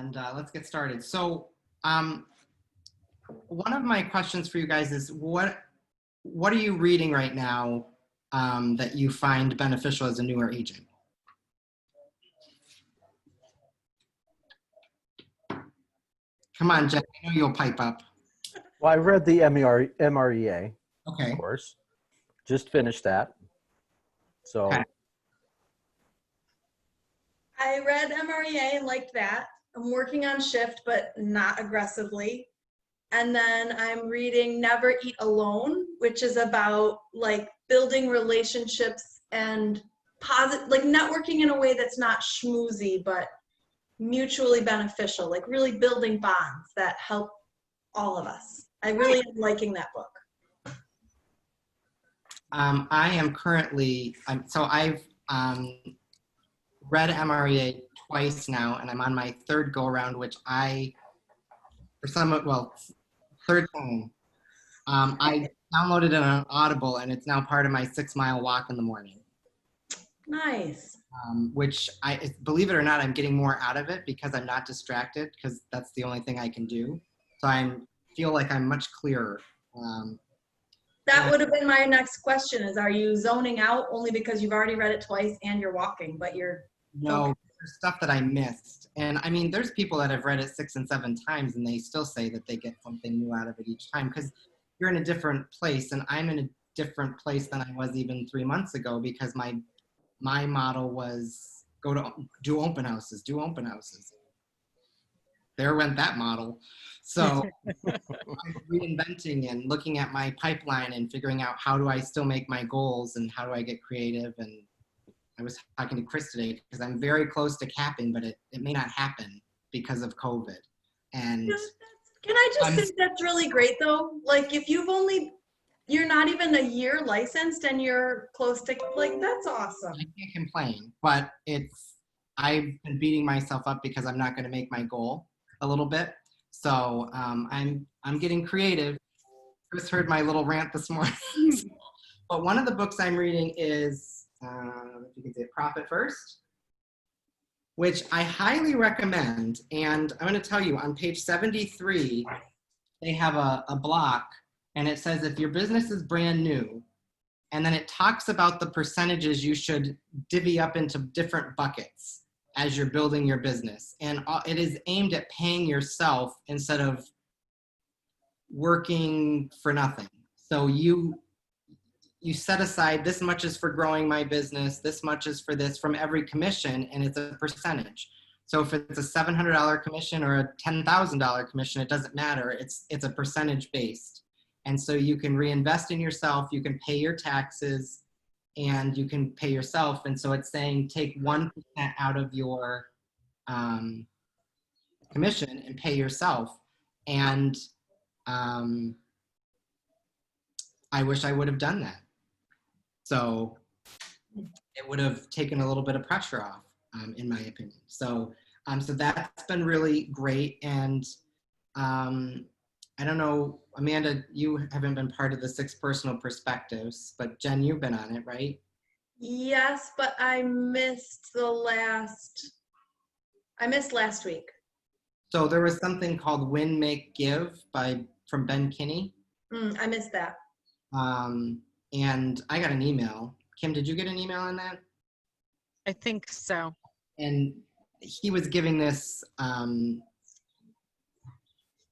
And let's get started. So one of my questions for you guys is what are you reading right now that you find beneficial as a newer agent? Come on, Jen, I know you'll pipe up. Well, I read the MREA, Okay. of course. Just finished that. So Okay. I read MREA and liked that. I'm working on Shift, but not aggressively. And then I'm reading Never Eat Alone, which is about like building relationships and like networking in a way that's not schmoozy, but mutually beneficial, like really building bonds that help all of us. I really am liking that book. I am currently, so I've read MREA twice now, and I'm on my third go around, which third time. I downloaded it on Audible, and it's now part of my 6-mile walk in the morning. Nice. Which believe it or not, I'm getting more out of it because I'm not distracted, because that's the only thing I can do. So feel like I'm much clearer. That would have been my next question is, are you zoning out only because you've already read it twice and you're walking, but you're... No, there's stuff that I missed. And I mean, there's people that have read it 6 and 7 times and they still say that they get something new out of it each time, because you're in a different place, and I'm in a different place than I was even 3 months ago, because my model was do open houses. There went that model. So I'm reinventing and looking at my pipeline and figuring out how do I still make my goals and how do I get creative. And I was talking to Chris today because I'm very close to capping, but it may not happen because of COVID. And can I just say that's really great though? Like if you're not even a year licensed and you're close to, like, that's awesome. I can't complain, but I've been beating myself up because I'm not going to make my goal a little bit. So I'm getting creative. Chris heard my little rant this morning. But one of the books I'm reading is, if you can say it, Profit First, which I highly recommend. And I'm going to tell you, on page 73, they have a block, and it says if your business is brand new, and then it talks about the percentages you should divvy up into different buckets as you're building your business. And it is aimed at paying yourself instead of working for nothing. So you set aside this much is for growing my business, this much is for this from every commission, and it's a percentage. So if it's a $700 commission or a $10,000 commission, it doesn't matter. It's a percentage based. And so you can reinvest in yourself, you can pay your taxes, and you can pay yourself. And so it's saying take 1% out of your commission and pay yourself. And I wish I would have done that. So it would have taken a little bit of pressure off, in my opinion. So that's been really great. And I don't know, Amanda, you haven't been part of the 6 personal perspectives, but Jen, you've been on it, right? Yes, but I missed last week. So there was something called Win, Make, Give from Ben Kinney. I missed that. And I got an email. Kim, did you get an email on that? I think so. And he was giving this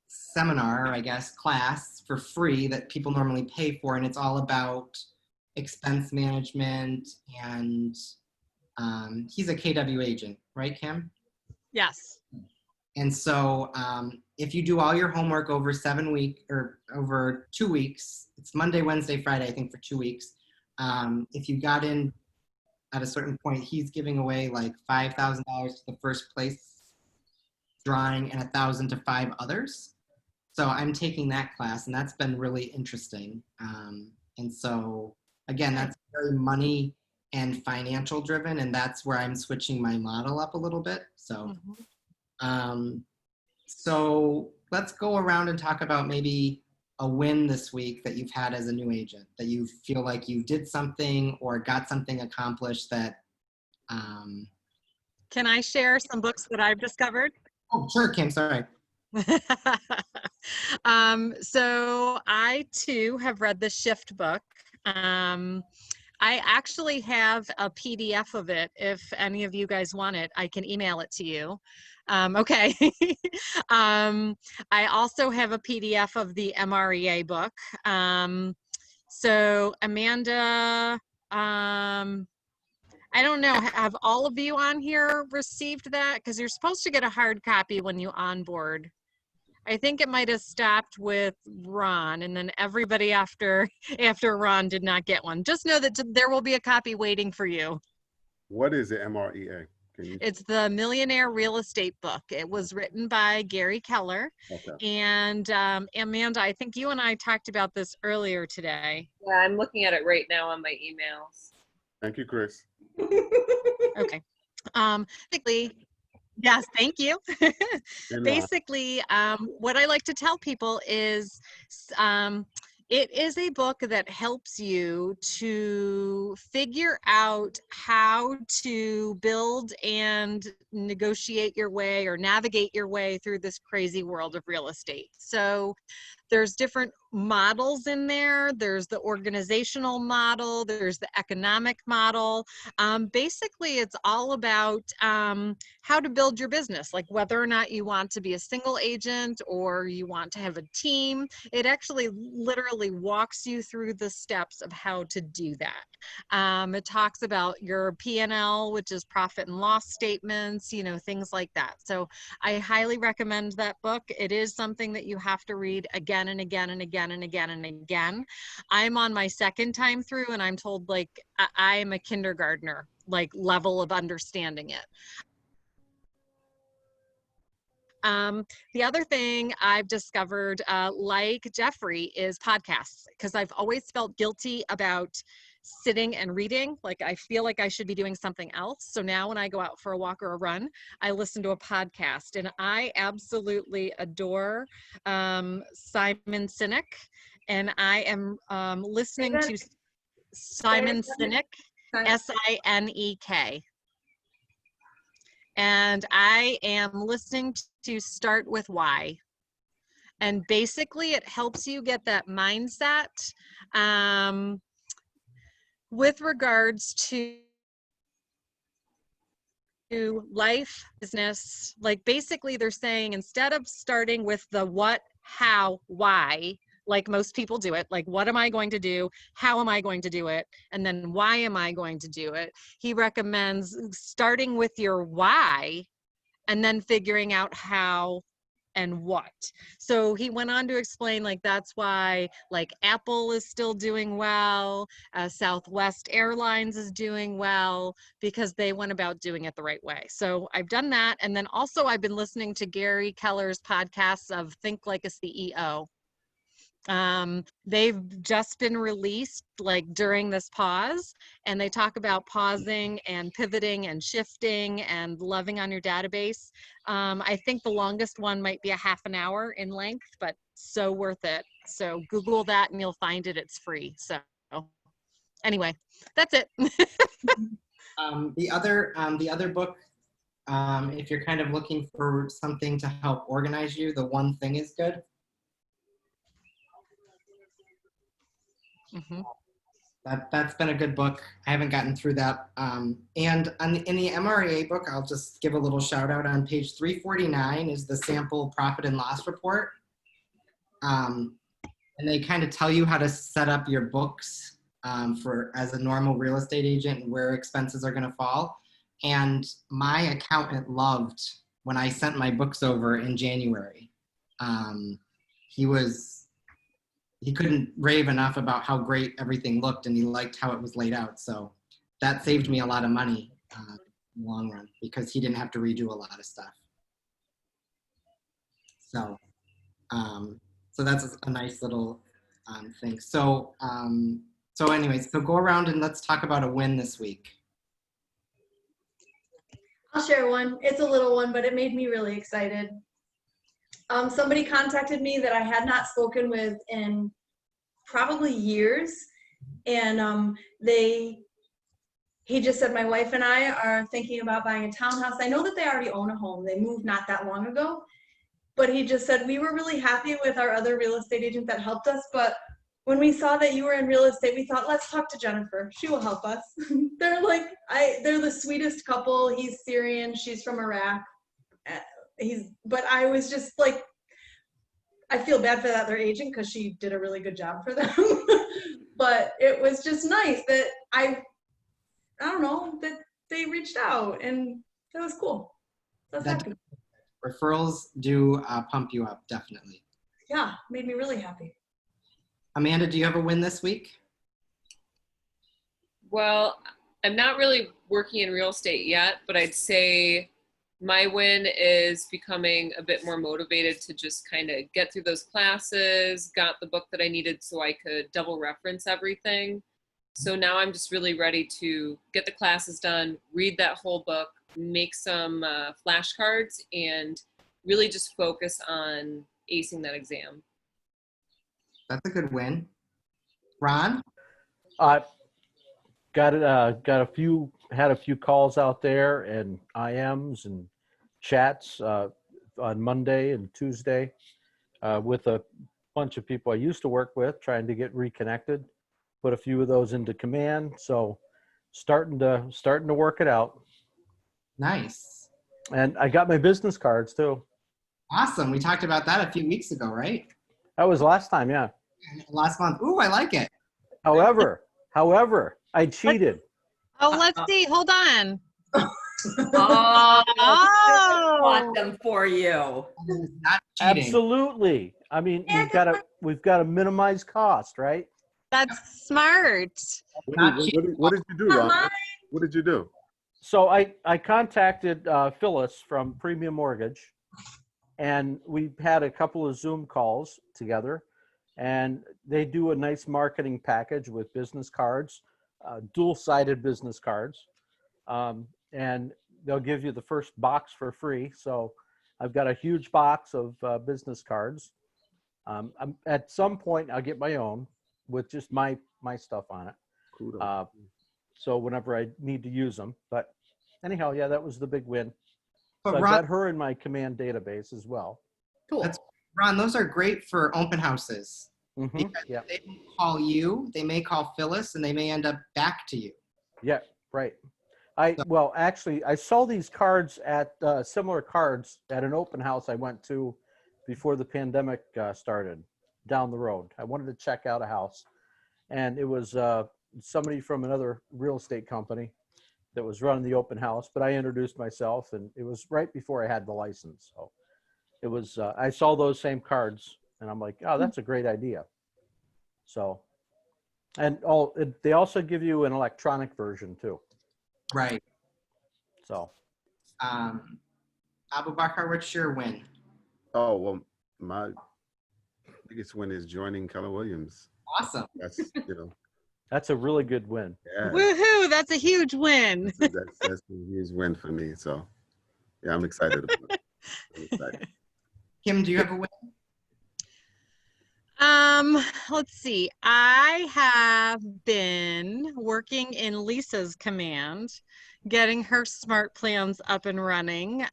seminar, I guess, class for free that people normally pay for, and it's all about expense management. And he's a KW agent, right, Kim? Yes. And so if you do all your homework over 7 weeks or over 2 weeks, it's Monday, Wednesday, Friday, I think, for 2 weeks. If you got in at a certain point, he's giving away like $5,000 to the first place drawing and $1,000 to 5 others. So I'm taking that class, and that's been really interesting. And so again, that's very money and financial driven, and that's where I'm switching my model up a little bit. So, so let's go around and talk about maybe a win this week that you've had as a new agent, that you feel like you did something or got something accomplished that. Can I share some books that I've discovered? Oh, sure, Kim, sorry. So I too have read the Shift book. I actually have a PDF of it. If any of you guys want it, I can email it to you. Okay. I also have a PDF of the MREA book. So Amanda, I don't know, have all of you on here received that? Because you're supposed to get a hard copy when you onboard. I think it might have stopped with Ron, and then everybody after Ron did not get one. Just know that there will be a copy waiting for you. What is the MREA? Can you? It's the Millionaire Real Estate book. It was written by Gary Keller. Okay. And Amanda, I think you and I talked about this earlier today. Yeah, I'm looking at it right now on my emails. Thank you, Chris. Okay. Basically, yes, thank you. In line. Basically, what I like to tell people is it is a book that helps you to figure out how to build and negotiate your way or navigate your way through this crazy world of real estate. So there's different models in there. There's the organizational model, there's the economic model. Basically, it's all about how to build your business, like whether or not you want to be a single agent or you want to have a team. It actually literally walks you through the steps of how to do that. It talks about your P&L, which is profit and loss statements, you know, things like that. So I highly recommend that book. It is something that you have to read again and again and again and again and again. I'm on my second time through and I'm told like I am a kindergartner, like level of understanding it. The other thing I've discovered, like Jeffrey, is podcasts, because I've always felt guilty about sitting and reading. Like I feel like I should be doing something else. So now when I go out for a walk or a run, I listen to a podcast, and I absolutely adore Simon Sinek, and I am listening to Simon Sinek, S-I-N-E-K. And I am listening to Start With Why. And basically it helps you get that mindset with regards to life, business. Like basically they're saying, instead of starting with the what, how, why, like most people do it, like what am I going to do? How am I going to do it? And then why am I going to do it? He recommends starting with your why and then figuring out how and what. So he went on to explain like that's why like Apple is still doing well, Southwest Airlines is doing well, because they went about doing it the right way. So I've done that. And then also I've been listening to Gary Keller's podcasts of Think Like a CEO. They've just been released like during this pause, and they talk about pausing and pivoting and shifting and loving on your database. I think the longest one might be a half an hour in length, but so worth it. So Google that and you'll find it. It's free. So anyway, that's it. The other book, if you're kind of looking for something to help organize you, The One Thing is good. Mm-hmm. That's been a good book. I haven't gotten through that. And in the MREA book, I'll just give a little shout out. On page 349 is the sample profit and loss report. And they kind of tell you how to set up your books for as a normal real estate agent and where expenses are going to fall. And my accountant loved when I sent my books over in January. He couldn't rave enough about how great everything looked, and he liked how it was laid out. So that saved me a lot of money in the long run, because he didn't have to redo a lot of stuff. So, so that's a nice little thing. So, anyways, so go around and let's talk about a win this week. I'll share one. It's a little one, but it made me really excited. Somebody contacted me that I had not spoken with in probably years, and they he just said, my wife and I are thinking about buying a townhouse. I know that they already own a home. They moved not that long ago. But he just said, we were really happy with our other real estate agent that helped us. But when we saw that you were in real estate, we thought, let's talk to Jennifer. She will help us. They're the sweetest couple. He's Syrian. She's from Iraq. But I was just like, I feel bad for that other agent because she did a really good job for them. But it was just nice that I don't know, that they reached out, and that was cool. I was happy. Referrals do pump you up, definitely. Yeah, made me really happy. Amanda, do you have a win this week? Well, I'm not really working in real estate yet, but I'd say my win is becoming a bit more motivated to just kind of get through those classes, got the book that I needed so I could double reference everything. So now I'm just really ready to get the classes done, read that whole book, make some flashcards, and really just focus on acing that exam. That's a good win. Ron? Had a few calls out there and IMs and chats on Monday and Tuesday with a bunch of people I used to work with, trying to get reconnected. Put a few of those into command, so starting to work it out. Nice. And I got my business cards too. Awesome. We talked about that a few weeks ago, right? That was last time, yeah. Last month. Ooh, I like it. However, I cheated. Oh, let's see. Hold on. Oh, Oh. want them for you. That is not cheating. Absolutely. I mean, we've got to minimize cost, right? That's smart. What did you do, Ron? What did you do? So I contacted Phyllis from Premium Mortgage, and we had a couple of Zoom calls together, and they do a nice marketing package with business cards, dual-sided business cards, and they'll give you the first box for free. So I've got a huge box of business cards. At some point, I'll get my own with just my stuff on it. Kudos. So whenever I need to use them. But anyhow, yeah, that was the big win. But So I've Ron, got her in my command database as well. Cool. Ron, those are great for open houses. Mm-hmm. Because Yeah. they don't call you, they may call Phyllis, and they may end up back to you. Yeah, right. Well, actually, I saw these cards at similar cards at an open house I went to before the pandemic started down the road. I wanted to check out a house, and it was somebody from another real estate company that was running the open house, but I introduced myself, and it was right before I had the license. So it was, I saw those same cards, and I'm like, oh, that's a great idea. So, and they also give you an electronic version too. Right. So, Abu Bakr, what's your win? Oh, well, my biggest win is joining Keller Williams. Awesome. That's, that's a really good win. yeah, Woohoo, that's a huge win. that's a huge win for me. So, yeah, I'm excited about it. I'm excited. Kim, do you have a win? Let's see. I have been working in Lisa's command, getting her smart plans up and running.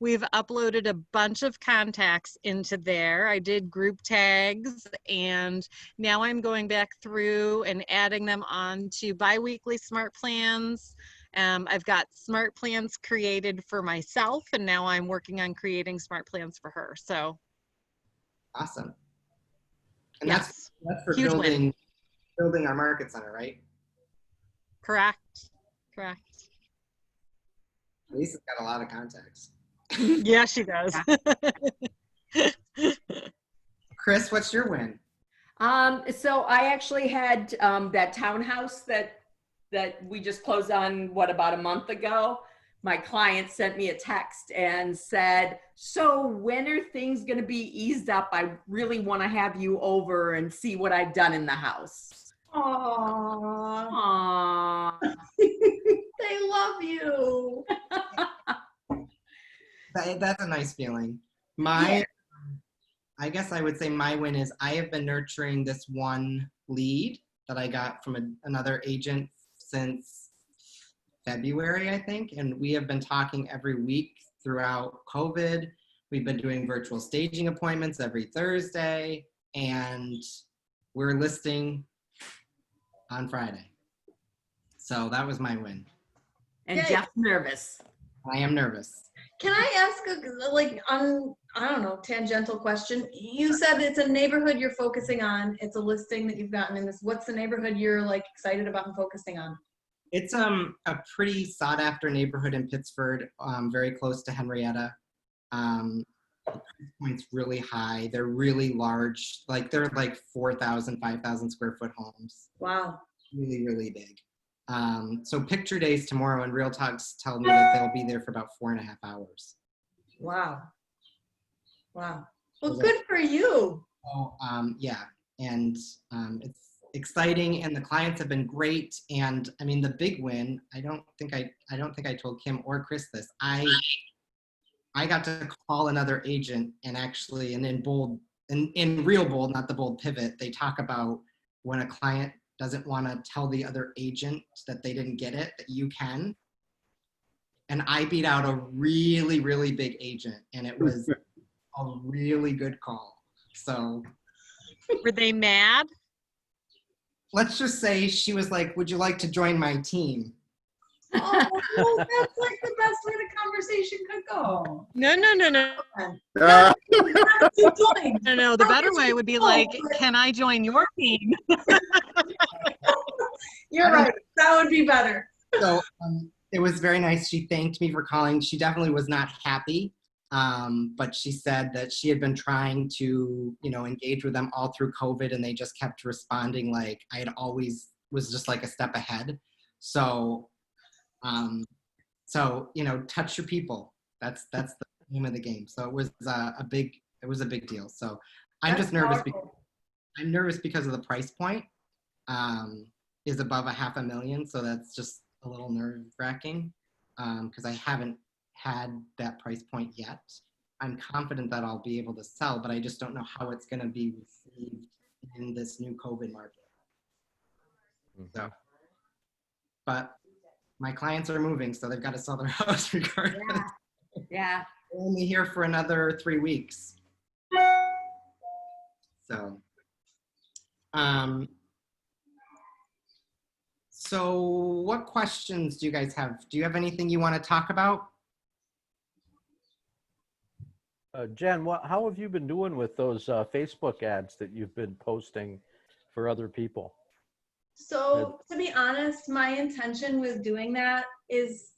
We've uploaded a bunch of contacts into there. I did group tags, and now I'm going back through and adding them on to biweekly smart plans. I've got smart plans created for myself, and now I'm working on creating smart plans for her. So Awesome. And yes, that's for huge win. building our market center, right? Correct. Lisa's got a lot of contacts. Yeah, she does. Chris, what's your win? So I actually had that townhouse that we just closed on, about a month ago. My client sent me a text and said, so when are things going to be eased up? I really want to have you over and see what I've done in the house. Aww. Aww. They love you. That's a nice feeling. I guess I would say my win is I have been nurturing this one lead that I got from another agent since February, I think. And we have been talking every week throughout COVID. We've been doing virtual staging appointments every Thursday, and we're listing on Friday. So that was my win. And Yay. Jeff's nervous. I am nervous. Can I ask I don't know, tangential question? You said it's a neighborhood you're focusing on. It's a listing that you've gotten in this. What's the neighborhood you're like excited about and focusing on? It's a pretty sought after neighborhood in Pittsford, very close to Henrietta. The price point's really high. They're really large. Like they're like 4,000, 5,000 square foot homes. Wow. Really, really big. So picture days tomorrow, and Realtalks tell me that they'll be there for about 4.5 hours. Wow. Wow. Well, good for you. So yeah, and it's exciting, and the clients have been great. And I mean, the big win. I don't think I told Kim or Chris this. I got to call another agent, and actually, and in bold, in real bold, not the bold pivot, they talk about when a client doesn't want to tell the other agent that they didn't get it, that you can. And I beat out a really, really big agent, and it was a really good call. So Were they mad? let's just say she was like, would you like to join my team? Oh, that's like the best way the conversation could go. No. Ah, You joined. No, the better way would be like, can I join your team? You're right. That would be better. So it was very nice. She thanked me for calling. She definitely was not happy, but she said that she had been trying to, engage with them all through COVID, and they just kept responding like I had always was just like a step ahead. So, touch your people. That's the name of the game. So it was a big deal. So I'm just nervous because of the price point. Is above $500,000, so that's just a little nerve-wracking because I haven't had that price point yet. I'm confident that I'll be able to sell, but I just don't know how it's going to be received in this new COVID market. So, but my clients are moving, so they've got to sell their house regardless. Yeah. We're only here for another 3 weeks. So, so what questions do you guys have? Do you have anything you want to talk about? Jen, how have you been doing with those Facebook ads that you've been posting for other people? So to be honest, my intention with doing that is,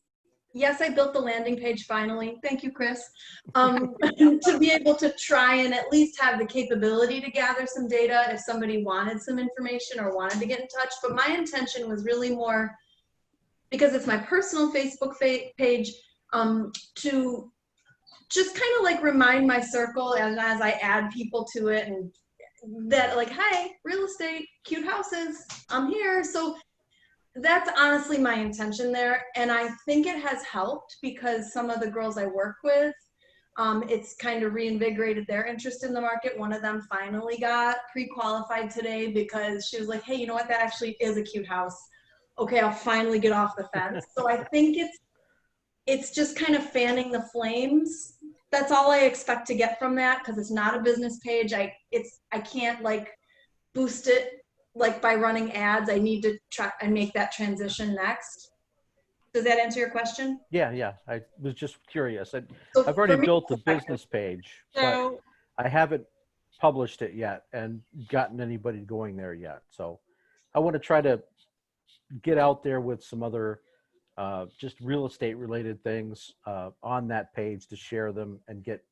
yes, I built the landing page finally. Thank you, Chris. To be able to try and at least have the capability to gather some data if somebody wanted some information or wanted to get in touch. But my intention was really more, because it's my personal Facebook page, to just kind of like remind my circle, and as I add people to it, and that like, hi, real estate, cute houses, I'm here. So that's honestly my intention there. And I think it has helped because some of the girls I work with, it's kind of reinvigorated their interest in the market. One of them finally got pre-qualified today because she was like, hey, you know what? That actually is a cute house. Okay, I'll finally get off the fence. So I think it's just kind of fanning the flames. That's all I expect to get from that, because it's not a business page. I can't like boost it like by running ads. I need to try and make that transition next. Does that answer your question? Yeah. I was just curious. So I've already for me, built the business page, but So, I haven't published it yet and gotten anybody going there yet. So I want to try to get out there with some other just real estate related things on that page to share them and get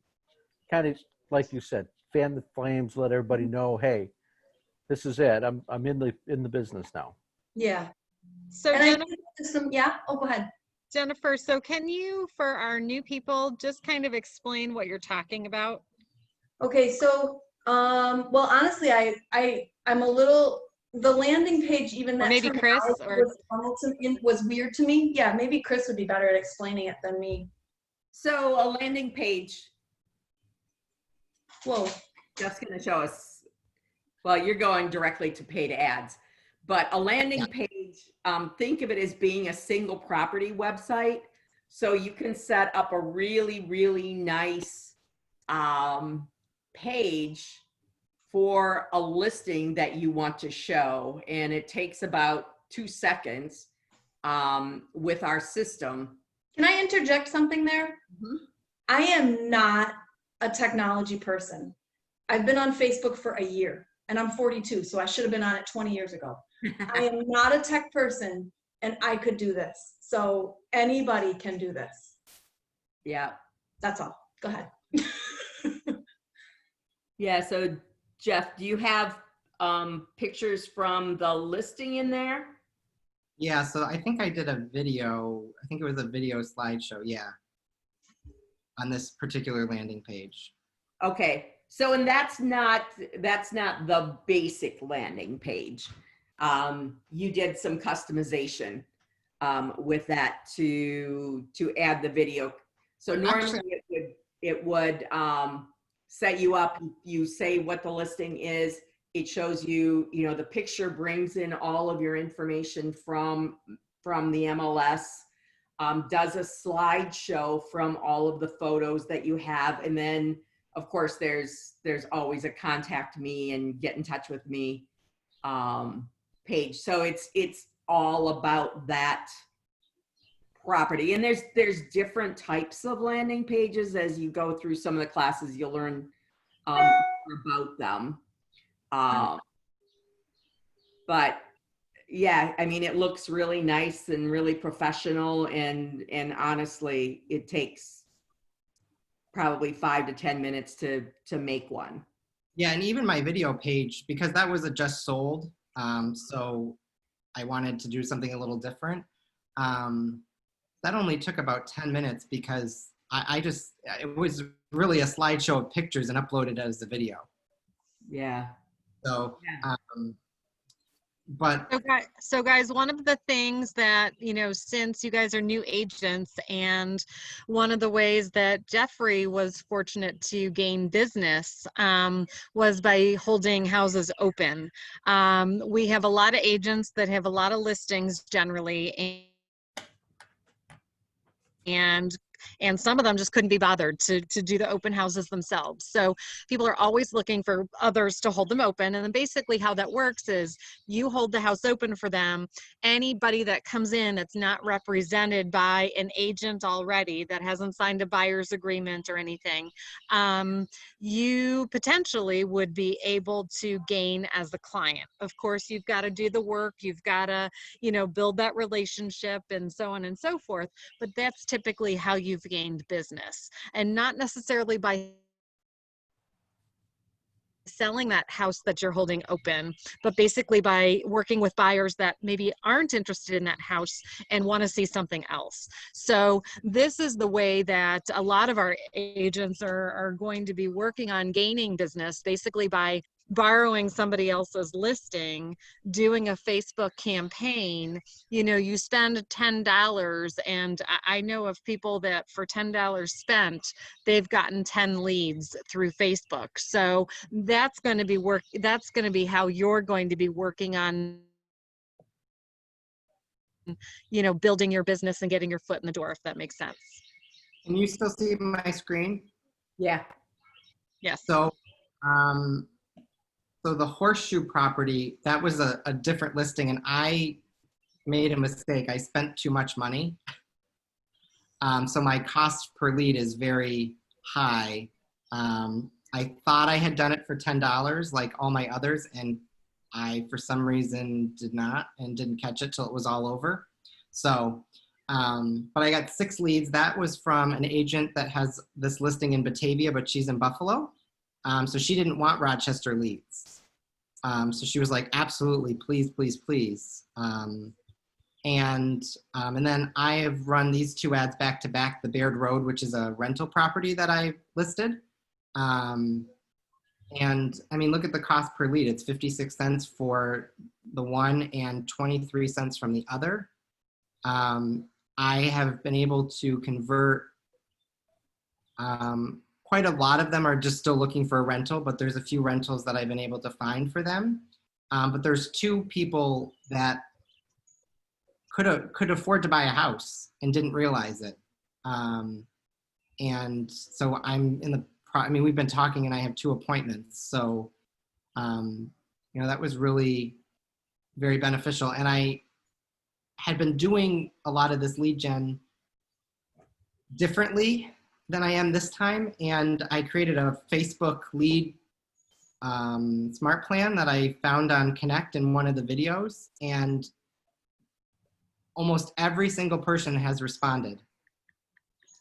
kind of, like you said, fan the flames, let everybody know, hey, this is it. I'm in the business now. yeah. so And I Jennifer, think there's some, yeah. Oh, go ahead. Jennifer, so can you, for our new people, just kind of explain what you're talking about? Okay, so well, honestly, I'm a little, the landing page, even Or that maybe Chris, or was weird to me. Yeah, maybe Chris would be better at explaining it than me. So a landing page, Whoa. Jeff's going to show us. Well, you're going directly to paid ads, but a landing page page, think of it as being a single property website. So you can set up a really, really nice page for a listing that you want to show. And it takes about 2 seconds with our system. Can I interject something there? Mhm. I am not a technology person. I've been on Facebook for a year and I'm 42, so I should have been on it 20 years ago. I am not a tech person and I could do this. So anybody can do this. Yeah. That's all. Go ahead. Yeah. So Jeff, do you have pictures from the listing in there? Yeah, so I think I did a video, I think it was a video slideshow, yeah, on this particular landing page. Okay. So, and that's not the basic landing page. You did some customization with that to add the video. So normally it would set you up. You say what the listing is. It shows you, you know, the picture brings in all of your information from the MLS. Does a slideshow from all of the photos that you have, and then of course there's always a contact me and get in touch with me page. So it's all about that property. And there's different types of landing pages. As you go through some of the classes, you'll learn about them. But yeah, I mean, it looks really nice and really professional, and honestly, it takes probably 5 to 10 minutes to make one. Yeah, and even my video page, because that was a just sold, so I wanted to do something a little different. That only took about 10 minutes because it was really a slideshow of pictures and uploaded as a video. Yeah. So, Yeah. but So guys, one of the things that, you know, since you guys are new agents, and one of the ways that Jeffrey was fortunate to gain business was by holding houses open. We have a lot of agents that have a lot of listings generally, and some of them just couldn't be bothered to do the open houses themselves. So people are always looking for others to hold them open. And then basically how that works is you hold the house open for them. Anybody that comes in that's not represented by an agent already, that hasn't signed a buyer's agreement or anything, you potentially would be able to gain as a client. Of course, you've got to do the work. You've got to, you know, build that relationship and so on and so forth. But that's typically how you've gained business, and not necessarily by selling that house that you're holding open, but basically by working with buyers that maybe aren't interested in that house and want to see something else. So this is the way that a lot of our agents are going to be working on gaining business, basically by borrowing somebody else's listing, doing a Facebook campaign. You know, you spend $10, and I know of people that for $10 spent, they've gotten 10 leads through Facebook. So that's going to be that's going to be how you're going to be working on, you know, building your business and getting your foot in the door, if that makes sense. can you still see my screen? Yeah. Yes. So, so the horseshoe property, that was a different listing, and I made a mistake. I spent too much money. So my cost per lead is very high. I thought I had done it for $10 like all my others, and I, for some reason, did not and didn't catch it till it was all over. So, but I got 6 leads. That was from an agent that has this listing in Batavia, but she's in Buffalo. So she didn't want Rochester leads. So she was like, absolutely, please, please, please. And then I have run these 2 ads back to back, the Baird Road, which is a rental property that I listed. And I mean, look at the cost per lead. It's 56 cents for the one and 23 cents from the other. I have been able to convert, quite a lot of them are just still looking for a rental, but there's a few rentals that I've been able to find for them. But there's 2 people that could afford to buy a house and didn't realize it. And so I'm in the I mean, we've been talking and I have 2 appointments. So, you know, that was really very beneficial. And I had been doing a lot of this lead gen differently than I am this time. And I created a Facebook lead smart plan that I found on Connect in one of the videos. And almost every single person has responded.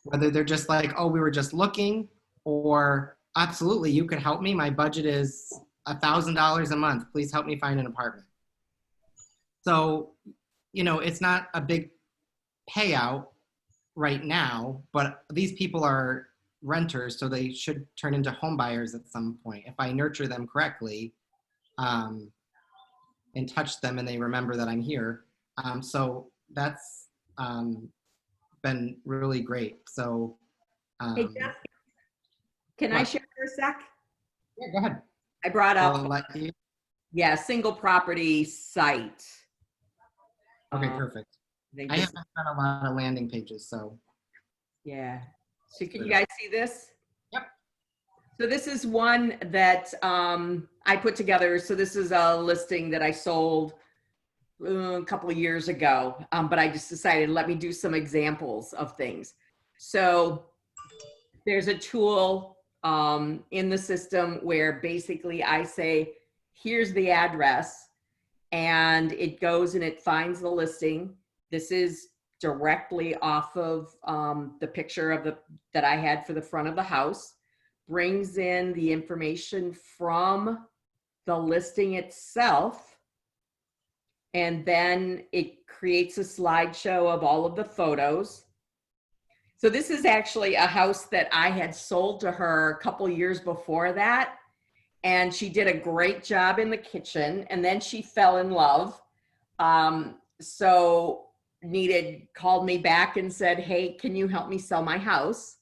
Whether they're just like, oh, we were just looking, or absolutely, you could help me. My budget is $1,000 a month. Please help me find an apartment. So, you know, it's not a big payout right now, but these people are renters, so they should turn into home buyers at some point. If I nurture them correctly and touch them and they remember that I'm here. So that's been really great. So, Hey, Jeff, can I share for a sec? yeah, go ahead. I brought I'll up, let you. yeah, single property site. Okay, perfect. They I just- haven't done a lot of landing pages, so. Yeah. So can you guys see this? Yep. So this is one that I put together. So this is a listing that I sold a couple of years ago, but I just decided, let me do some examples of things. So there's a tool in the system where basically I say, here's the address, and it goes and it finds the listing. This is directly off of the picture of that I had for the front of the house, brings in the information from the listing itself, and then it creates a slideshow of all of the photos. So this is actually a house that I had sold to her a couple years before that, and she did a great job in the kitchen, and then she fell in love. So called me back and said, hey, can you help me sell my house?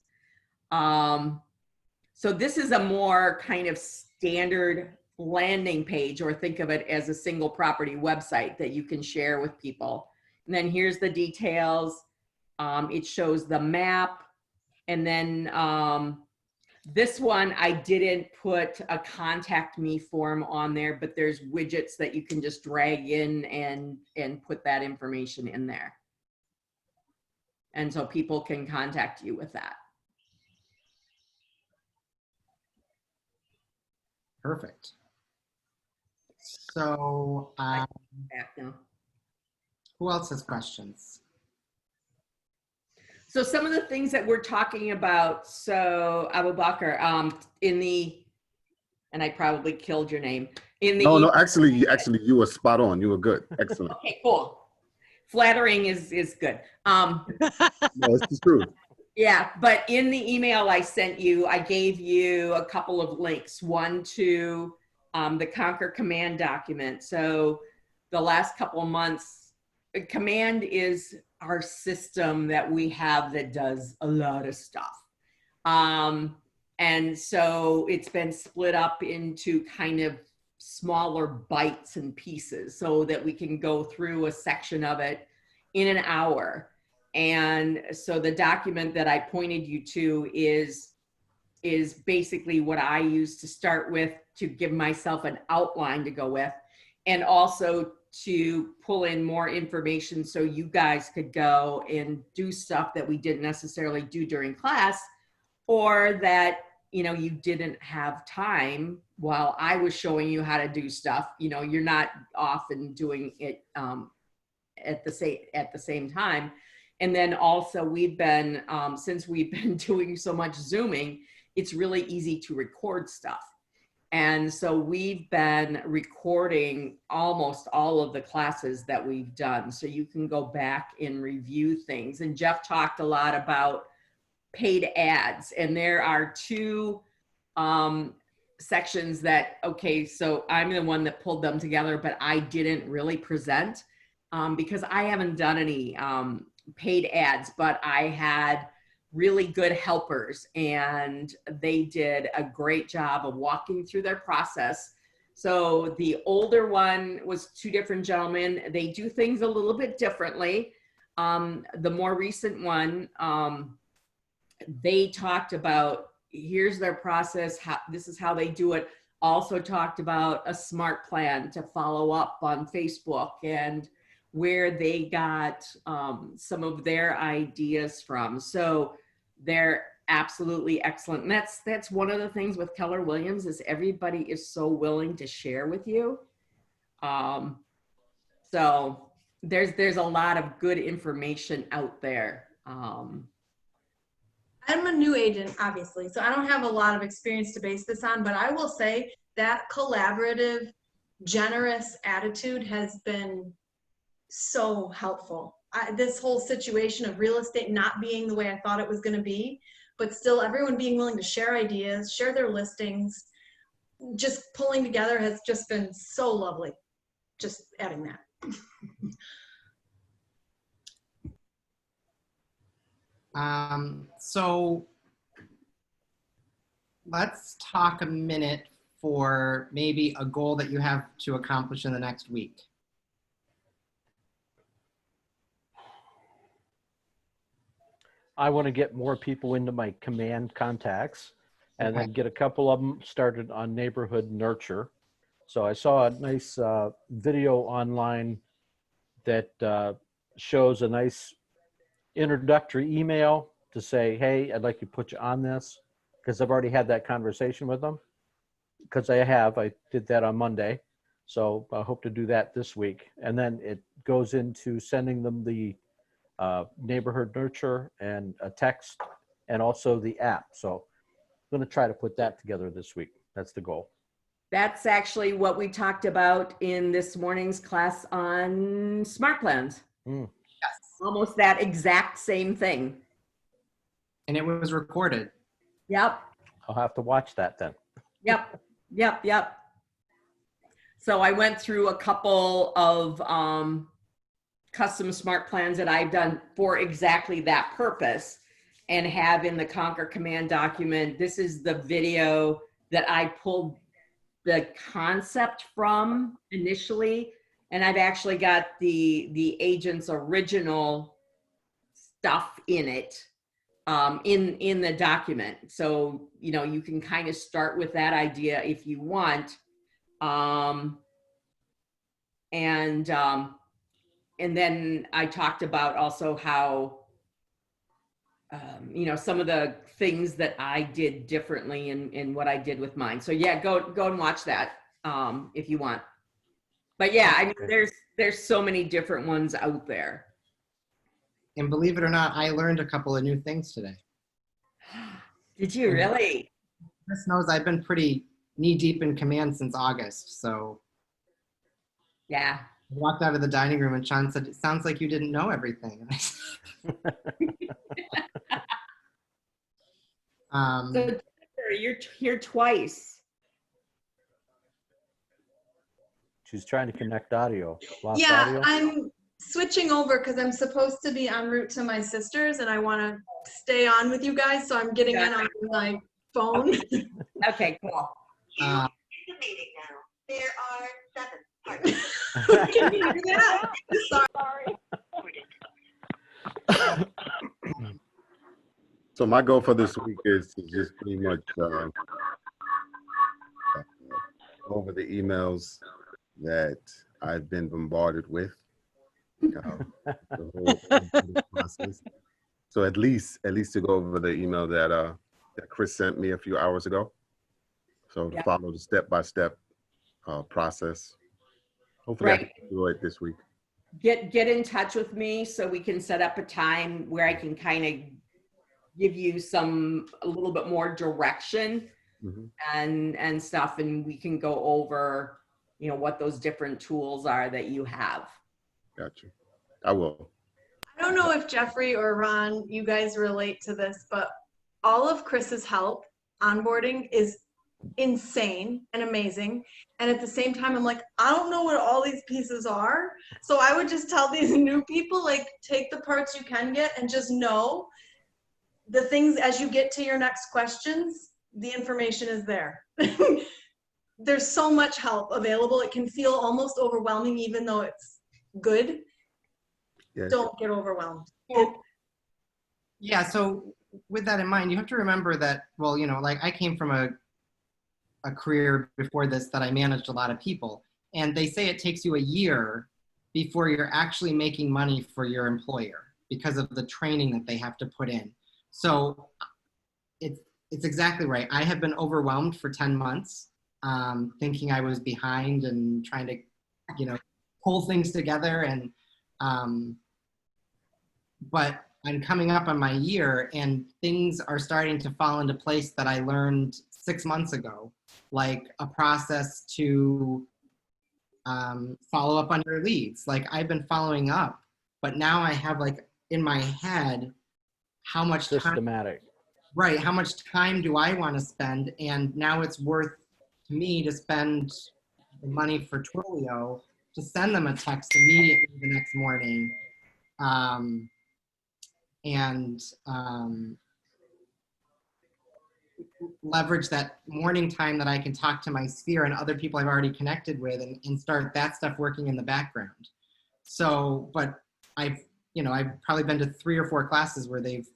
So this is a more kind of standard landing page, or think of it as a single property website that you can share with people. And then here's the details. It shows the map. And then this one, I didn't put a contact me form on there, but there's widgets that you can just drag in and put that information in there. And so people can contact you with that. Perfect. So, Back now. who else has questions? So some of the things that we're talking about, so Abu Bakr, and I probably killed your name. No, actually, you were spot on. You were good. Excellent. Okay, cool. Flattering is good. No, it's the truth. Yeah, but in the email I sent you, I gave you a couple of links. One to the Conquer Command document. So the last couple of months, Command is our system that we have that does a lot of stuff. And so it's been split up into kind of smaller bites and pieces so that we can go through a section of it in an hour. And so the document that I pointed you to is basically what I use to start with, to give myself an outline to go with, and also to pull in more information so you guys could go and do stuff that we didn't necessarily do during class, or that, you know, you didn't have time while I was showing you how to do stuff. You know, you're not often doing it at the same time. And then also we've been, since we've been doing so much Zooming, it's really easy to record stuff. And so we've been recording almost all of the classes that we've done. So you can go back and review things. And Jeff talked a lot about paid ads. And there are two sections that, okay, so I'm the one that pulled them together, but I didn't really present because I haven't done any paid ads, but I had really good helpers, and they did a great job of walking through their process. So the older one was two different gentlemen. They do things a little bit differently. The more recent one, they talked about, here's their process, this is how they do it. Also talked about a SMART plan to follow up on Facebook and where they got some of their ideas from. So they're absolutely excellent. And that's one of the things with Keller Williams is everybody is so willing to share with you. So there's a lot of good information out there. I'm a new agent, obviously, so I don't have a lot of experience to base this on, but I will say that collaborative, generous attitude has been so helpful. This whole situation of real estate not being the way I thought it was going to be, but still everyone being willing to share ideas, share their listings, just pulling together has just been so lovely. Just adding that. So let's talk a minute for maybe a goal that you have to accomplish in the next week. I want to get more people into my command contacts and then get a couple of them started on neighborhood nurture. So I saw a nice video online that shows a nice introductory email to say, hey, I'd like to put you on this, because I've already had that conversation with them. Because I did that on Monday. So I hope to do that this week. And then it goes into sending them the neighborhood nurture and a text and also the app. So I'm going to try to put that together this week. That's the goal. That's actually what we talked about in this morning's class on smart plans. Yes. Almost that exact same thing. And it was recorded. Yep. I'll have to watch that then. Yep. So I went through a couple of custom smart plans that I've done for exactly that purpose and have in the Conquer Command document. This is the video that I pulled the concept from initially, and I've actually got the agent's original stuff in it in the document. So, you know, you can kind of start with that idea if you want. And then I talked about also how, you know, some of the things that I did differently in what I did with mine. So yeah, go and watch that if you want. But yeah, I mean, there's so many different ones out there. And believe it or not, I learned a couple of new things today. Did you really? Chris knows I've been pretty knee deep in command since August. So Yeah. I walked out of the dining room and Sean said, it sounds like you didn't know everything. So you're here twice. She's trying to connect audio. Lost Yeah, audio? I'm switching over because I'm supposed to be en route to my sister's and I want to stay on with you guys. So I'm getting in on my phone. Okay, cool. Uh, The meeting now. There are 7 parties. Can you hear that? Sorry. So my goal for this week is to just pretty much go over the emails that I've been bombarded with. The whole process. So at least to go over the email that Chris sent me a few hours ago. So to follow the step-by-step process. Hopefully I can do it this week. Get in touch with me so we can set up a time where I can kind of give you a little bit more direction and stuff, and we can go over, you know, what those different tools are that you have. Gotcha. I will. I don't know if Jeffrey or Ron, you guys relate to this, but all of Chris's help onboarding is insane and amazing. And at the same time, I'm like, I don't know what all these pieces are. So I would just tell these new people, like, take the parts you can get and just know the things as you get to your next questions, the information is there. there's so much help available. It can feel almost overwhelming, even though it's good. Yes. Don't get overwhelmed. Yeah, so with that in mind, you have to remember that, well, you know, like I came from a career before this that I managed a lot of people. And they say it takes you a year before you're actually making money for your employer because of the training that they have to put in. So it's exactly right. I have been overwhelmed for 10 months, thinking I was behind and trying to, you know, pull things together. And, but I'm coming up on my year and things are starting to fall into place that I learned 6 months ago, like a process to follow up on your leads. Like I've been following up, but now I have like in my head, how much time, Systematic. right, how much time do I want to spend? And now it's worth to me to spend the money for Twilio to send them a text immediately the next morning. Leverage that morning time that I can talk to my sphere and other people I've already connected with and start that stuff working in the background. So, but I've probably been to 3 or 4 classes where they've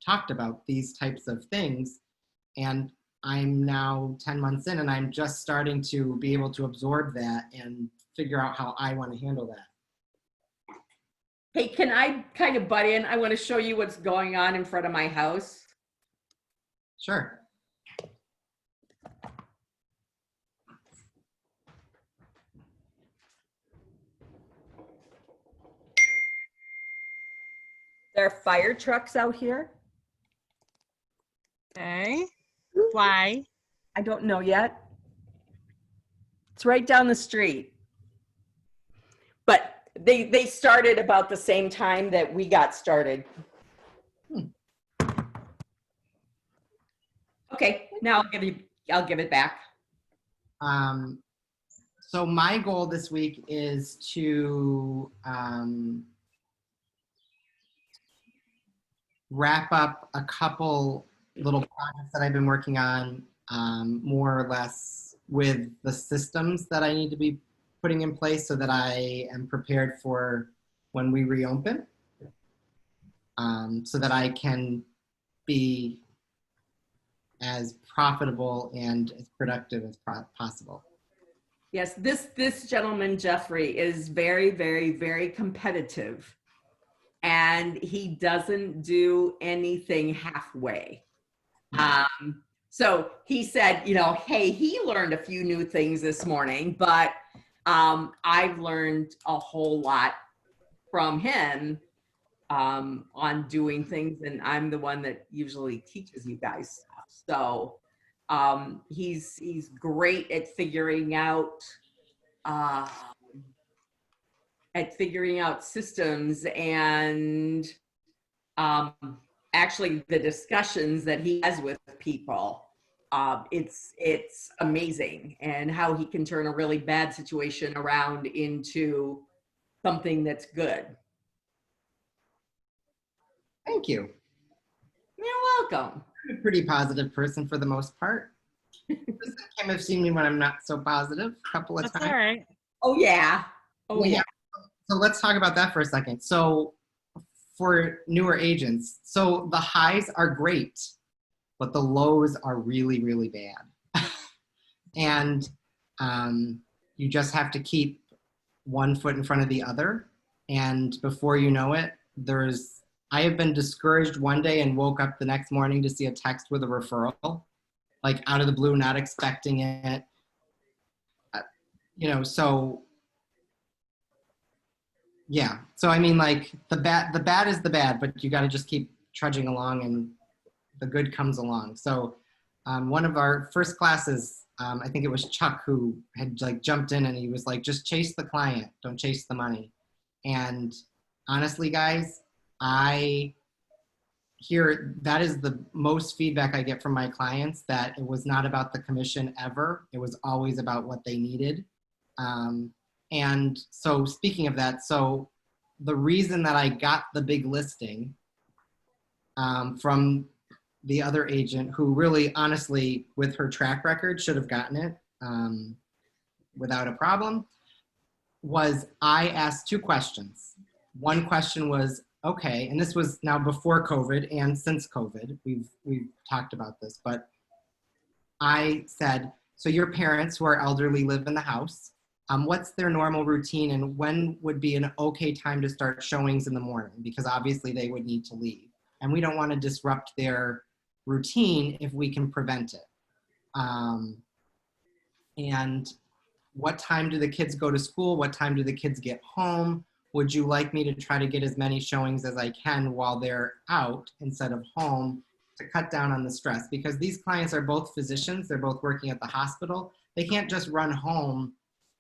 talked about these types of things. And I'm now 10 months in and I'm just starting to be able to absorb that and figure out how I want to handle that. Hey, can I kind of butt in? I want to show you what's going on in front of my house. Sure. There are fire trucks out here. Okay. Why? I don't know yet. It's right down the street. But they started about the same time that we got started. Okay, now I'll give it back. So my goal this week is to wrap up a couple little projects that I've been working on, more or less with the systems that I need to be putting in place so that I am prepared for when we reopen, so that I can be as profitable and as productive as possible. Yes, this gentleman, Jeffrey, is very, very, very competitive. And he doesn't do anything halfway. So he said, you know, hey, he learned a few new things this morning, but I've learned a whole lot from him on doing things, and I'm the one that usually teaches you guys stuff. So he's great at figuring out systems and actually the discussions that he has with people. It's amazing, and how he can turn a really bad situation around into something that's good. Thank you. You're welcome. I'm a pretty positive person for the most part. Kim have seen me when I'm not so positive a couple of That's times. all right. Oh yeah. Oh yeah. So let's talk about that for a second. So for newer agents, so the highs are great, but the lows are really, really bad. And you just have to keep one foot in front of the other. And before you know it, I have been discouraged one day and woke up the next morning to see a text with a referral, like out of the blue, not expecting it. So yeah. So I mean, like the bad is the bad, but you got to just keep trudging along and the good comes along. So one of our first classes, I think it was Chuck who had like jumped in and he was like, just chase the client, don't chase the money. And honestly, guys, I hear that is the most feedback I get from my clients, that it was not about the commission ever. It was always about what they needed. And so speaking of that, so the reason that I got the big listing from the other agent, who really honestly with her track record should have gotten it, without a problem, was I asked 2 questions. One question was, okay, and this was now before COVID and since COVID, we've talked about this, but I said, so your parents who are elderly live in the house. What's their normal routine and when would be an okay time to start showings in the morning? Because obviously they would need to leave. And we don't want to disrupt their routine if we can prevent it. And what time do the kids go to school? What time do the kids get home? Would you like me to try to get as many showings as I can while they're out instead of home to cut down on the stress? Because these clients are both physicians. They're both working at the hospital. They can't just run home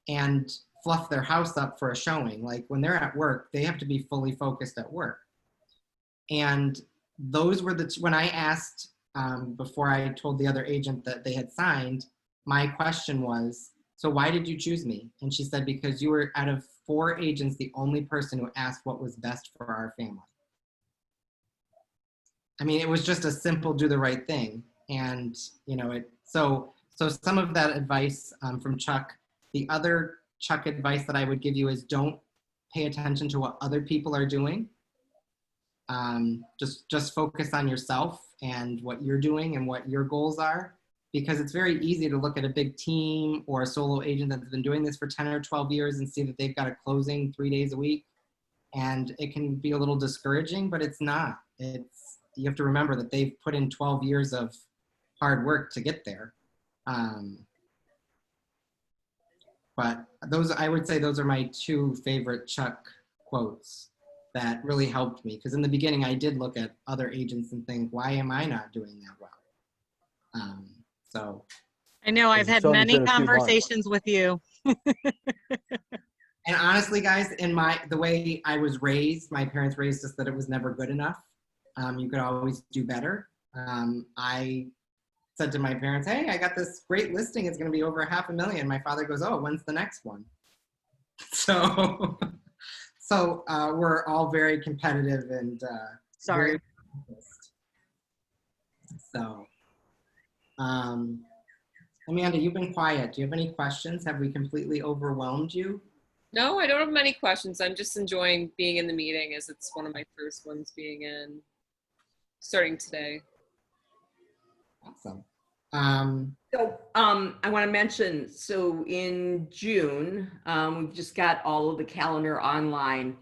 and fluff their house up for a showing. Like when they're at work, they have to be fully focused at work. And those were when I asked, before I told the other agent that they had signed, my question was, so why did you choose me? And she said, because you were out of 4 agents, the only person who asked what was best for our family. I mean, it was just a simple do the right thing. And, you know, so some of that advice from Chuck, the other Chuck advice that I would give you is don't pay attention to what other people are doing. Just focus on yourself and what you're doing and what your goals are, because it's very easy to look at a big team or a solo agent that's been doing this for 10 or 12 years and see that they've got a closing 3 days a week. And it can be a little discouraging, but it's not. You have to remember that they've put in 12 years of hard work to get there. But I would say those are my 2 favorite Chuck quotes that really helped me. Because in the beginning, I did look at other agents and think, why am I not doing that well? So I know I've had It's only many been a few months. conversations with you. And honestly, guys, the way I was raised, my parents raised us that it was never good enough. You could always do better. I said to my parents, hey, I got this great listing. It's going to be over $500,000. My father goes, oh, when's the next one? So we're all very competitive and Sorry. very focused. So, Amanda, you've been quiet. Do you have any questions? Have we completely overwhelmed you? No, I don't have many questions. I'm just enjoying being in the meeting as it's one of my first ones starting today. Awesome. So I want to mention, so in June, we've just got all of the calendar online,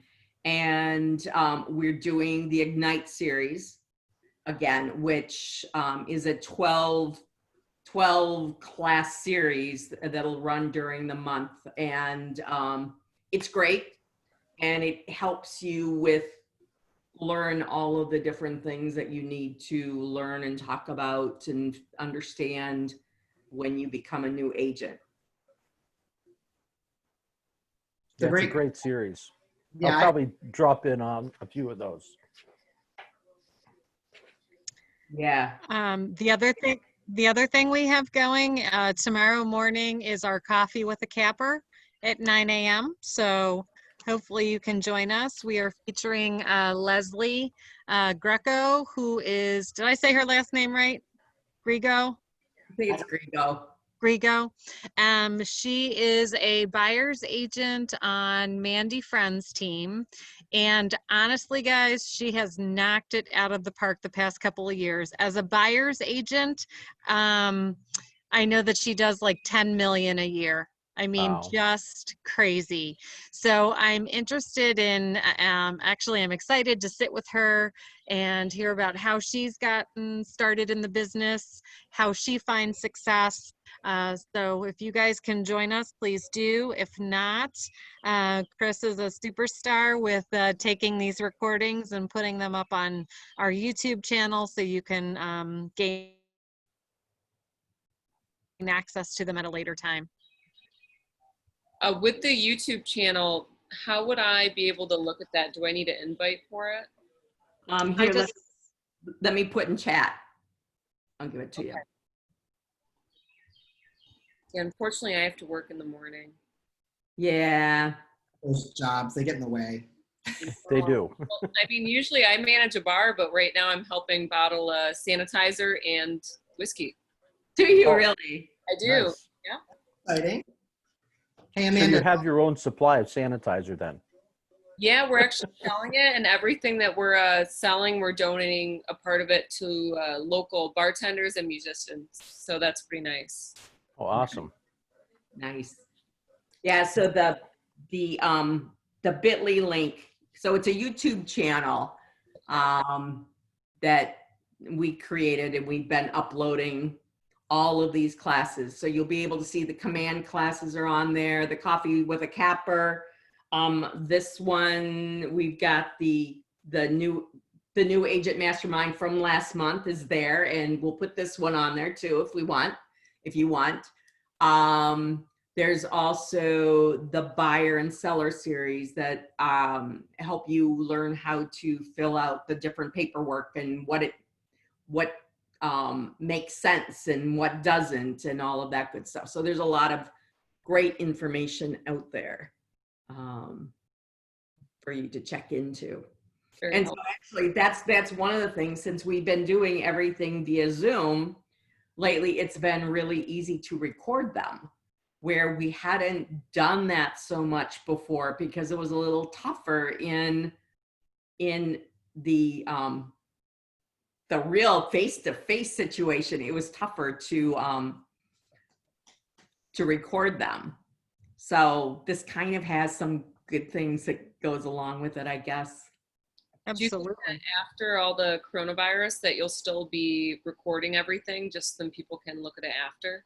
and we're doing the Ignite series again, which is a 12 class series that'll run during the month. And it's great. And it helps you learn all of the different things that you need to learn and talk about and understand when you become a new agent. That's a great series. Yeah, I'll probably drop in on a few of those. Yeah. The other thing we have going tomorrow morning is our coffee with a capper at 9 a.m. So hopefully you can join us. We are featuring Leslie Greco, who is, did I say her last name right? Grigo? I think it's Grigo. Grigo. She is a buyer's agent on Mandy Friend's team. And honestly, guys, she has knocked it out of the park the past couple of years. As a buyer's agent, I know that she does like 10 million a year. I mean, Wow. just crazy. So I'm interested in, actually, I'm excited to sit with her and hear about how she's gotten started in the business, how she finds success. So if you guys can join us, please do. If not, Chris is a superstar with taking these recordings and putting them up on our YouTube channel so you can gain access to them at a later time. With the YouTube channel, how would I be able to look at that? Do I need an invite for it? Here, let me put in chat. I'll give it to you. Yeah, unfortunately, I have to work in the morning. Yeah. Those jobs, they get in the way. They do. Well, I mean, usually I manage a bar, but right now I'm helping bottle sanitizer and whiskey. Do you Oh. really? I do. Nice. Yeah. Exciting. Hey, So you Amanda. have your own supply of sanitizer then? Yeah, we're actually selling it, and everything that we're selling, we're donating a part of it to local bartenders and musicians. So that's pretty nice. Oh, awesome. Nice. Yeah, so the bit.ly link, so it's a YouTube channel that we created, and we've been uploading all of these classes. So you'll be able to see the command classes are on there, the coffee with a capper. This one, we've got the new Agent Mastermind from last month is there, and we'll put this one on there too if you want. There's also the buyer and seller series that help you learn how to fill out the different paperwork and what makes sense and what doesn't, and all of that good stuff. So there's a lot of great information out there for you to check into. Very And helpful. so actually that's one of the things, since we've been doing everything via Zoom lately, it's been really easy to record them, where we hadn't done that so much before because it was a little tougher in the real face-to-face situation. It was tougher to record them. So this kind of has some good things that goes along with it, I guess. Do you think that after all the coronavirus that you'll still be recording everything just so people can look at it after?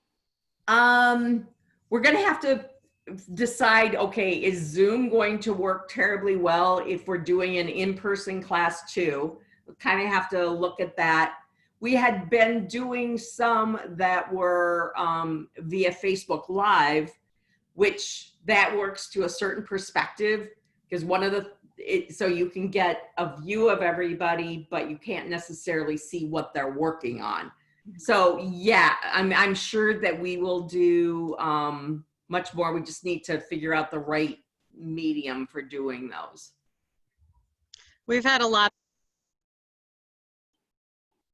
We're going to have to decide, okay, is Zoom going to work terribly well if we're doing an in-person class too? We kind of have to look at that. We had been doing some that were via Facebook Live, which that works to a certain perspective, because so you can get a view of everybody, but you can't necessarily see what they're working on. So yeah, I'm sure that we will do much more. We just need to figure out the right medium for doing those. We've had a lot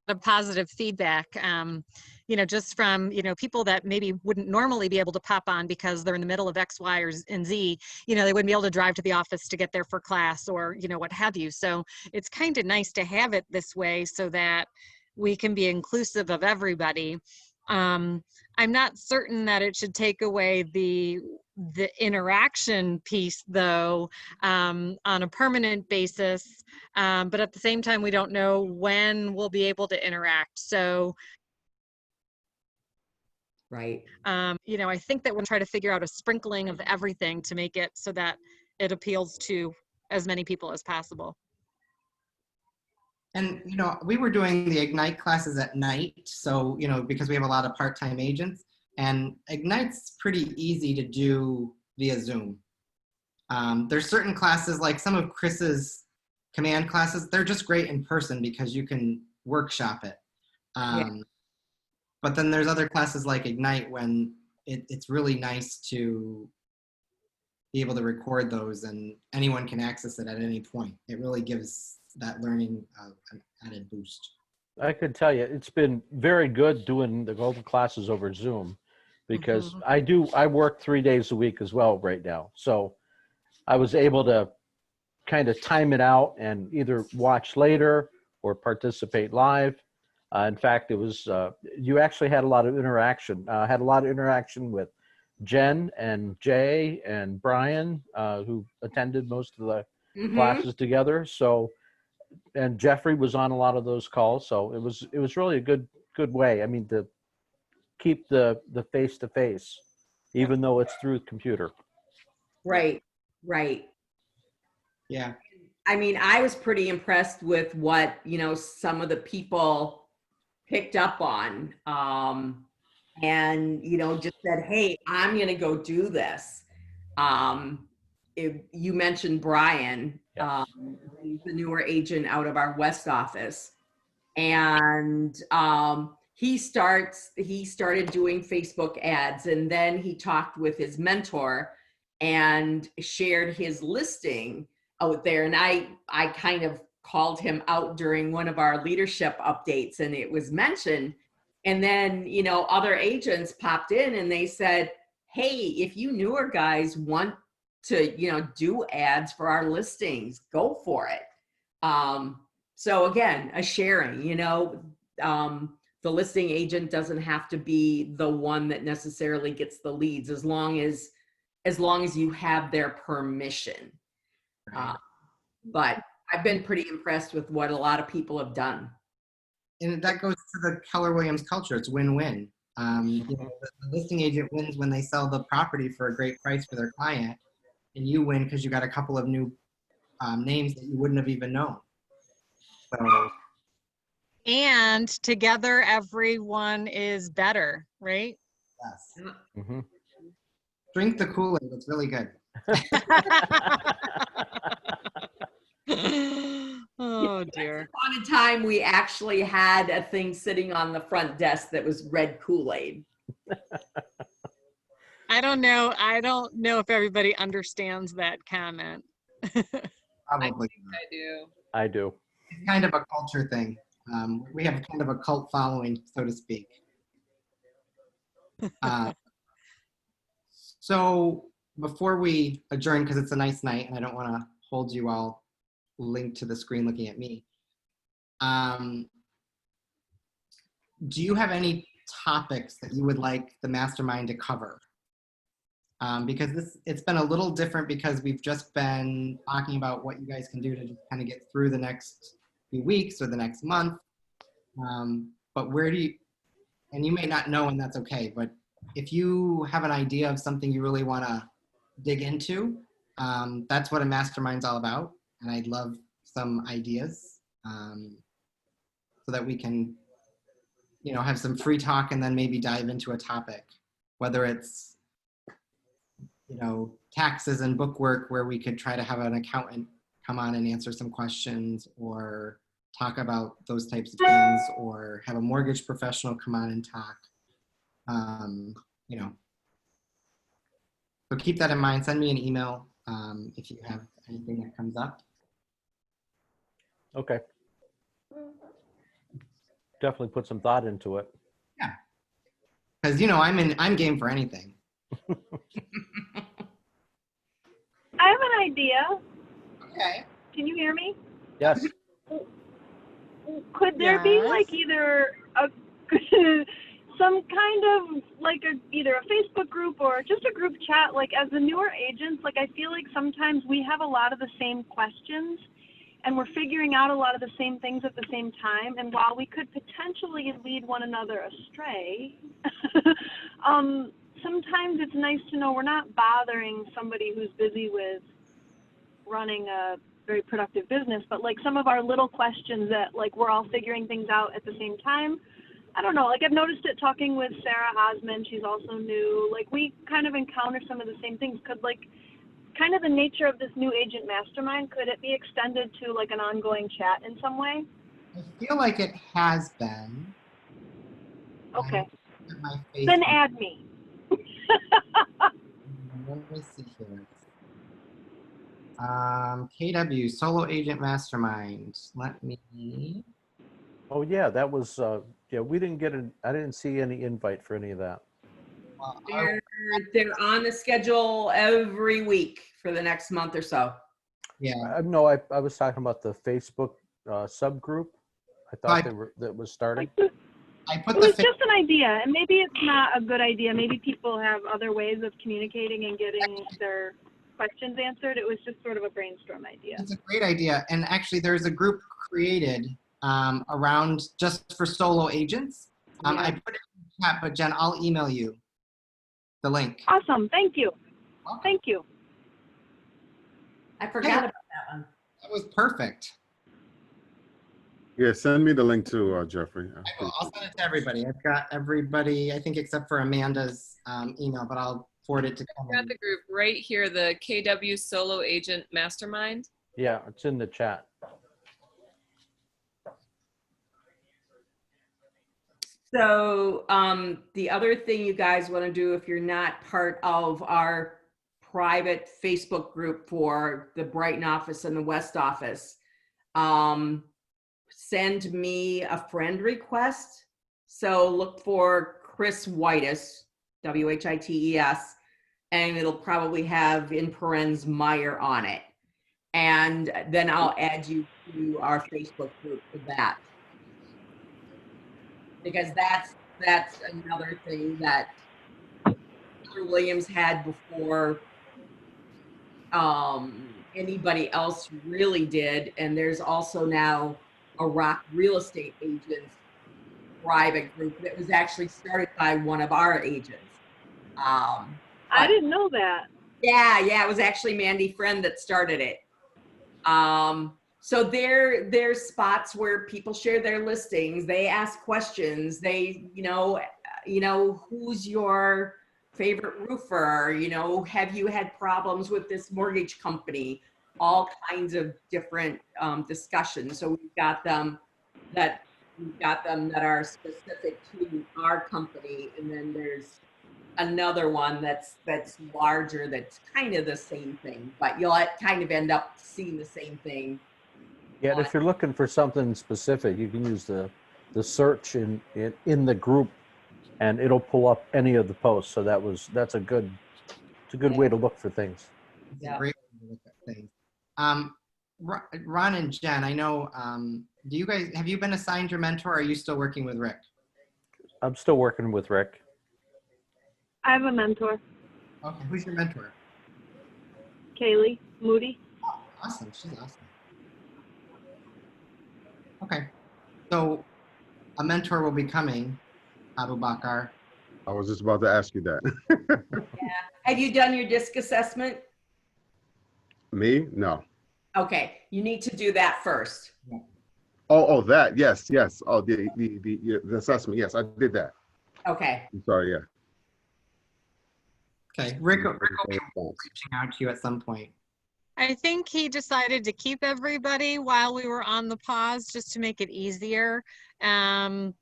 of positive feedback, just from, people that maybe wouldn't normally be able to pop on because they're in the middle of X, Y, and Z. They wouldn't be able to drive to the office to get there for class or, what have you. So it's kind of nice to have it this way so that we can be inclusive of everybody. I'm not certain that it should take away the interaction piece, though, on a permanent basis. But at the same time, we don't know when we'll be able to interact. So, right. I think that we'll try to figure out a sprinkling of everything to make it so that it appeals to as many people as possible. And, we were doing the Ignite classes at night. So, because we have a lot of part-time agents, and Ignite's pretty easy to do via Zoom. There's certain classes, like some of Chris's command classes, they're just great in person because you can workshop it. But then there's other classes like Ignite when it's really nice to be able to record those and anyone can access it at any point. It really gives that learning an added boost. I could tell you, it's been very good doing the global classes over Zoom because I work 3 days a week as well right now. So I was able to kind of time it out and either watch later or participate live. In fact, it was, you actually had a lot of interaction. Had a lot of interaction with Jen and Jay and Brian, who attended most of the classes together. So, and Jeffrey was on a lot of those calls. So it was really a good way. I mean, to keep the face-to-face, even though it's through the computer. Right. Yeah. I mean, I was pretty impressed with what, some of the people picked up on, and, just said, hey, I'm going to go do this. If you mentioned Brian, he's the newer agent out of our West office. And he started doing Facebook ads, and then he talked with his mentor and shared his listing out there. And I kind of called him out during one of our leadership updates, and it was mentioned. And then, other agents popped in and they said, hey, if you newer guys want to, do ads for our listings, go for it. So again, a sharing, the listing agent doesn't have to be the one that necessarily gets the leads as long as you have their permission. But I've been pretty impressed with what a lot of people have done. And that goes to the Keller Williams culture. It's win-win. The listing agent wins when they sell the property for a great price for their client, and you win because you got a couple of new names that you wouldn't have even known. So, And together, everyone is better, right? yes. Mhm. Drink the Kool-Aid. It's really good. Oh dear. On a time we actually had a thing sitting on the front desk that was red Kool-Aid. I don't know if everybody understands that comment. Probably. I do. I do. It's kind of a culture thing. We have kind of a cult following, so to speak. So before we adjourn, because it's a nice night and I don't want to hold you all linked to the screen looking at me, do you have any topics that you would like the mastermind to cover? Because it's been a little different because we've just been talking about what you guys can do to just kind of get through the next few weeks or the next month. But where do you, and you may not know and that's okay, but if you have an idea of something you really want to dig into, that's what a mastermind's all about. And I'd love some ideas so that we can, have some free talk and then maybe dive into a topic, whether it's, taxes and bookwork where we could try to have an accountant come on and answer some questions or talk about those types of things, or have a mortgage professional come on and talk. So keep that in mind. Send me an email if you have anything that comes up. Okay. Definitely put some thought into it. Yeah. Because I'm game for anything. I have an idea. Okay. Can you hear me? Yes. Could there be Yes. like either a some kind of like either a Facebook group or just a group chat, like as the newer agents, like I feel like sometimes we have a lot of the same questions and we're figuring out a lot of the same things at the same time. And while we could potentially lead one another astray, sometimes it's nice to know we're not bothering somebody who's busy with running a very productive business, but like some of our little questions that like we're all figuring things out at the same time. I don't know, like I've noticed it talking with Sarah Osmond, she's also new, like we kind of encounter some of the same things. Could like kind of the nature of this new agent mastermind, could it be extended to like an ongoing chat in some way? I feel like it has been. Okay, My then Facebook. add me. Let me see here. KW, Solo Agent Mastermind. Let me. Oh yeah, that was we didn't get I didn't see any invite for any of that. They're on the schedule every week for the next month or so. Yeah. No, I was talking about the Facebook subgroup. I thought that was starting. I put It the was just an idea, and maybe it's not a good idea. Maybe people have other ways of communicating and getting their questions answered. It was just sort of a brainstorm idea. It's a great idea. And actually, there's a group created around just for solo agents. I put it in the chat, but Jen, I'll email you the link. Awesome. Thank you. Welcome. Thank you. I forgot about that one. That was perfect. Yeah, send me the link too, Jeffrey. I'll send it to everybody. I've got everybody, I think, except for Amanda's email, but I'll forward it to I've got the group right here, the KW Solo Agent Mastermind. Yeah, it's in the chat. So the other thing you guys want to do if you're not part of our private Facebook group for the Brighton office and the West office, send me a friend request. So look for Chris Whitus, WHITES, and it'll probably have in parens Meyer on it. And then I'll add you to our Facebook group for that. Because that's another thing that Mr. Williams had before anybody else really did. And there's also now a Rock Real Estate Agents private group that was actually started by one of our agents. I didn't know that. Yeah, it was actually Mandy Friend that started it. So there's spots where people share their listings, they ask questions, they, who's your favorite roofer? Have you had problems with this mortgage company? All kinds of different discussions. So we've got them that are specific to our company, and then there's another one that's larger, that's kind of the same thing, but you'll kind of end up seeing the same thing. Yeah, and if you're looking for something specific, you can use the search in the group, and it'll pull up any of the posts. So that's a good way to look for things. It's a great way to look at things. Ron and Jen, I know, have you been assigned your mentor, or are you still working with Rick? I'm still working with Rick. I have a mentor, Okay, who's your mentor? Kaylee Moody. Oh, awesome, she's awesome. Okay, so a mentor will be coming, Abu Bakar. I was just about to ask you that. Yeah. Have you done your DISC assessment? Me? No. Okay, you need to do that first. Oh, that. Yes. Oh, the assessment. Yes, I did that. Okay. I'm sorry. Yeah. Okay, Rick will be reaching out to you at some point. I think he decided to keep everybody while we were on the pause, just to make it easier, on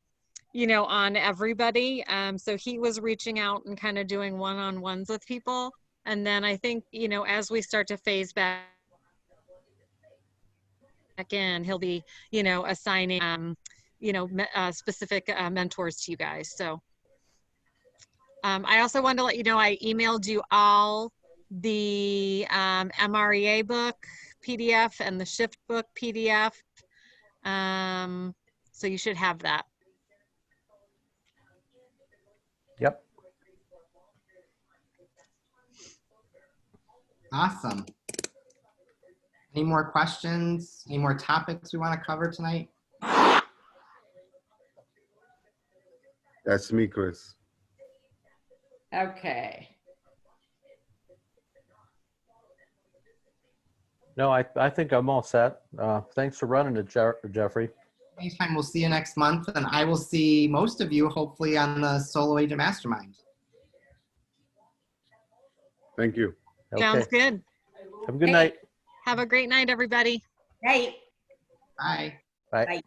everybody. So he was reaching out and kind of doing one-on-ones with people. And then I think, as we start to phase back in, he'll be, assigning, specific mentors to you guys. So I also wanted to let you know, I emailed you all the MREA book PDF and the Shift book PDF. So you should have that. Yep. Awesome. Any more questions? Any more topics we want to cover tonight? That's me, Chris. Okay. No, I think I'm all set. Thanks for running it, Jeffrey. Anytime, we'll see you next month, and I will see most of you hopefully on the Solo Agent Mastermind. Thank you. Sounds good. Have a good night. Have a great night, everybody. Hey. Bye. Bye. Bye.